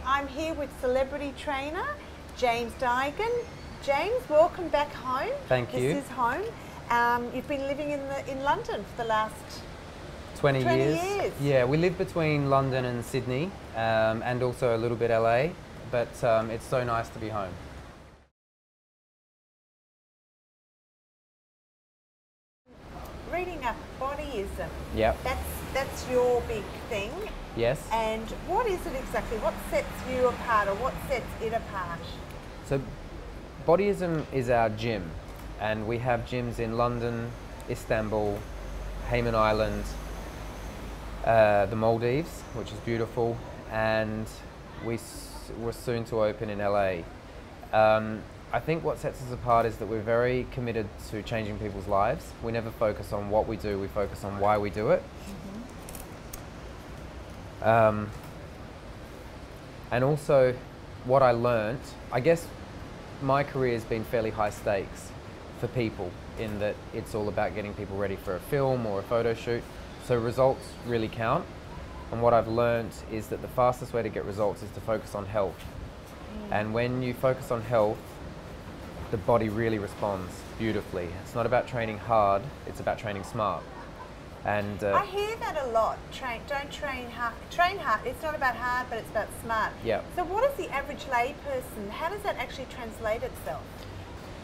I'm here with celebrity trainer James Duigan. James, welcome back home. Thank you. This is home. You've been living in London for the last 20 years. Yeah, we live between London and Sydney, and also a little bit LA, but it's so nice to be home. Reading up Body ISM. Yep. That's your big thing. Yes. And what is it exactly? What sets you apart, or what sets it apart? So Body ISM is our gym, and we have gyms in London, Istanbul, Hayman Island, the Maldives, which is beautiful, and we're soon to open in LA. I think what sets us apart is that we're very committed to changing people's lives. We never focus on what we do, we focus on why we do it. Mm-hmm. And also what I learnt, I guess my career has been fairly high stakes for people, in that it's all about getting people ready for a film or a photo shoot. So results really count. And what I've learnt is that the fastest way to get results is to focus on health. And when you focus on health, the body really responds beautifully. It's not about training hard, it's about training smart. And I hear that a lot. Don't train hard. Train hard. It's not about hard, but it's about smart. Yeah. So what is the average layperson? How does that actually translate itself?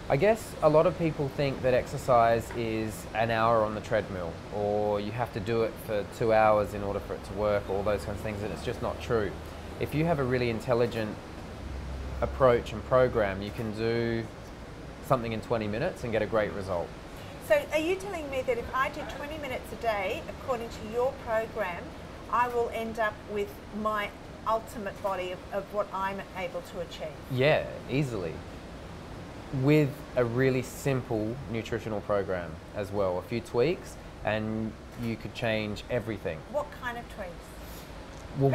I guess a lot of people think that exercise is an hour on the treadmill, or you have to do it for 2 hours in order for it to work, all those kinds of things, and it's just not true. If you have a really intelligent approach and program, you can do something in 20 minutes and get a great result. So are you telling me that if I do 20 minutes a day, according to your program, I will end up with my ultimate body of what I'm able to achieve? Yeah, easily. With a really simple nutritional program as well. A few tweaks and you could change everything. What kind of tweaks? Well,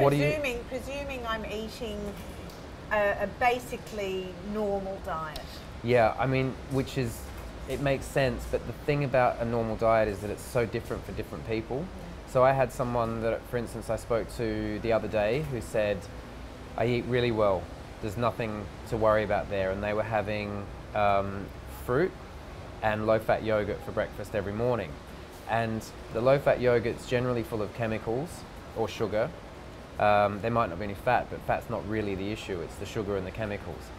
presuming I'm eating a basically normal diet. Yeah, I mean, it makes sense, but the thing about a normal diet is that it's so different for different people. So I had someone that, for instance, I spoke to the other day who said, I eat really well, there's nothing to worry about there, and they were having fruit and low-fat yogurt for breakfast every morning. And the low-fat yogurt's generally full of chemicals or sugar. There might not be any fat, but fat's not really the issue, it's the sugar and the chemicals.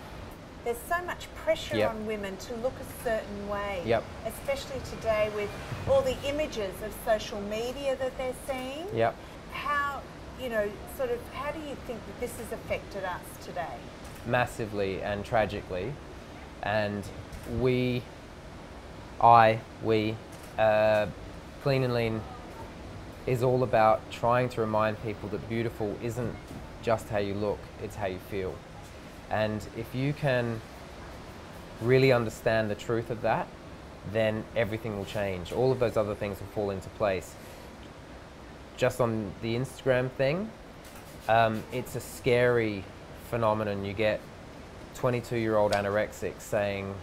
There's so much pressure on women to look a certain way, especially today with all the images of social media that they're seeing. How do you think that this has affected us today? Massively and tragically. And Clean and Lean is all about trying to remind people that beautiful isn't just how you look, it's how you feel. And if you can really understand the truth of that, then everything will change. All of those other things will fall into place. Just on the Instagram thing, it's a scary phenomenon. You get 22-year-old anorexics saying,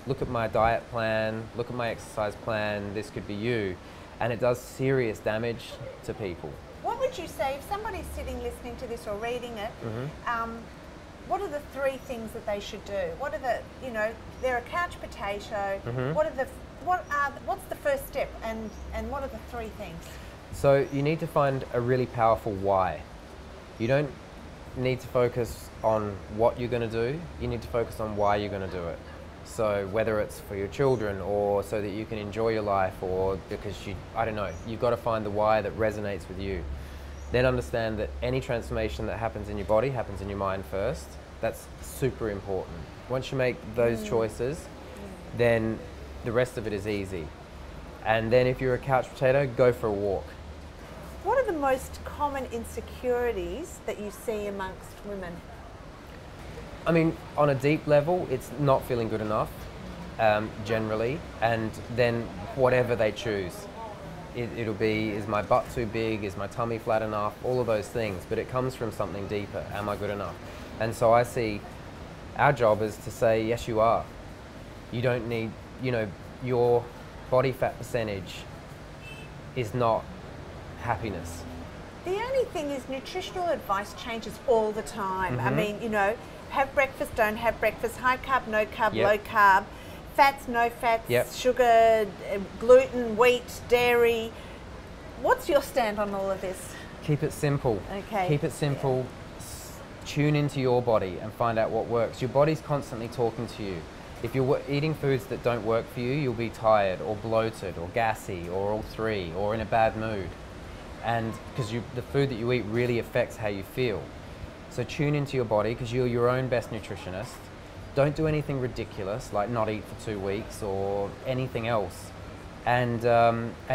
look at my diet plan, look at my exercise plan, this could be you. And it does serious damage to people. What would you say if somebody's sitting listening to this or reading it, what are the 3 things that they should do? What are the, they're a couch potato, what's the first step, and what are the 3 things? So you need to find a really powerful why. You don't need to focus on what you're going to do, you need to focus on why you're going to do it. So whether it's for your children, or so that you can enjoy your life, or because you've got to find the why that resonates with you. Then understand that any transformation that happens in your body happens in your mind first. That's super important. Once you make those choices, then the rest of it is easy. And then if you're a couch potato, go for a walk. What are the most common insecurities that you see amongst women? I mean, on a deep level, it's not feeling good enough, generally, and then whatever they choose. It'll be, is my butt too big, is my tummy flat enough, all of those things, but it comes from something deeper, am I good enough? And so I see our job is to say, yes you are. You don't need, your body fat percentage is not happiness. The only thing is nutritional advice changes all the time. I mean, you know, have breakfast, don't have breakfast, high carb, no carb, low carb, fats, no fats, sugar, gluten, wheat, dairy. What's your stand on all of this? Keep it simple. Okay. Keep it simple. Tune into your body and find out what works. Your body's constantly talking to you. If you're eating foods that don't work for you, you'll be tired or bloated or gassy or all three or in a bad mood. And because the food that you eat really affects how you feel. So tune into your body because you're your own best nutritionist. Don't do anything ridiculous like not eat for 2 weeks or anything else. And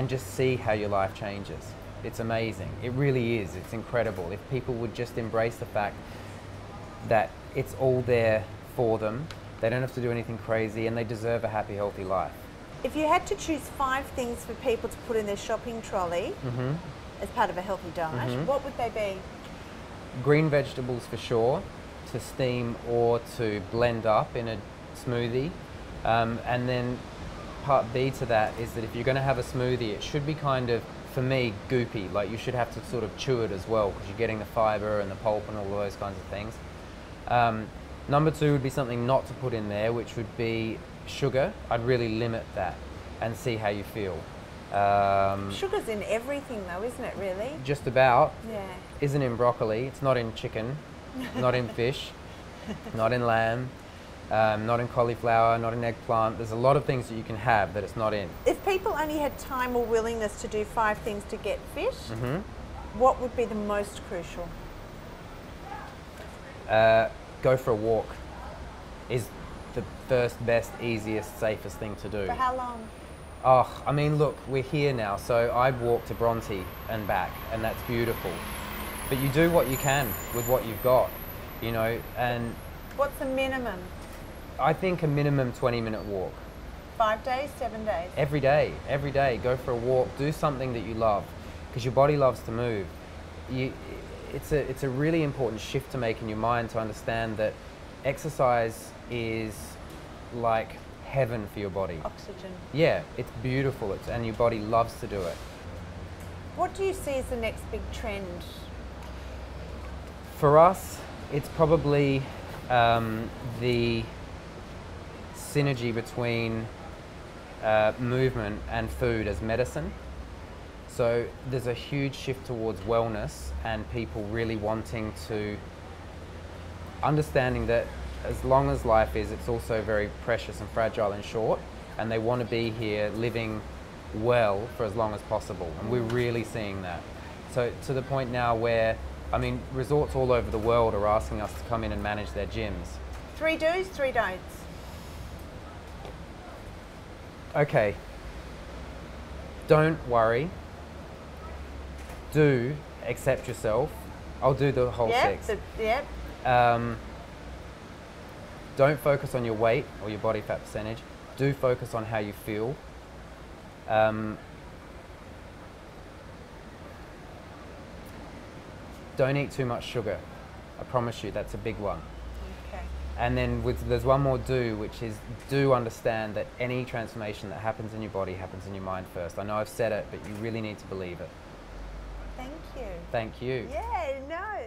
just see how your life changes. It's amazing. It really is. It's incredible. If people would just embrace the fact that it's all there for them, they don't have to do anything crazy, and they deserve a happy, healthy life. If you had to choose 5 things for people to put in their shopping trolley as part of a healthy diet, what would they be? Green vegetables for sure, to steam or to blend up in a smoothie. And then part B to that is that if you're going to have a smoothie, it should be kind of, for me, goopy. Like you should have to sort of chew it as well because you're getting the fiber and the pulp and all of those kinds of things. Number 2 would be something not to put in there, which would be sugar. I'd really limit that and see how you feel. Sugar's in everything though, isn't it, really? Just about. Yeah. Isn't in broccoli, it's not in chicken, not in fish, not in lamb, not in cauliflower, not in eggplant. There's a lot of things that you can have that it's not in. If people only had time or willingness to do 5 things to get fit, what would be the most crucial? Go for a walk is the first, best, easiest, safest thing to do. For how long? Oh, I mean, look, we're here now, so I walk to Bronte and back, and that's beautiful. But you do what you can with what you've got, you know, and... What's the minimum? I think a minimum 20-minute walk. 5 days, 7 days? Every day, go for a walk, do something that you love, because your body loves to move. It's a really important shift to make in your mind to understand that exercise is like heaven for your body. Oxygen. Yeah, it's beautiful, and your body loves to do it. What do you see as the next big trend? For us, it's probably the synergy between movement and food as medicine. So there's a huge shift towards wellness and people really wanting to understanding that as long as life is, it's also very precious and fragile and short, and they want to be here living well for as long as possible, and we're really seeing that. So to the point now where, I mean, resorts all over the world are asking us to come in and manage their gyms. 3 do's, 3 don'ts. Okay. Don't worry. Do accept yourself. I'll do the whole 6. Don't focus on your weight or your body fat percentage. Do focus on how you feel. Don't eat too much sugar. I promise you, that's a big one. Okay. And then there's one more do, which is do understand that any transformation that happens in your body happens in your mind first. I know I've said it, but you really need to believe it. Thank you. Thank you. Yeah, no.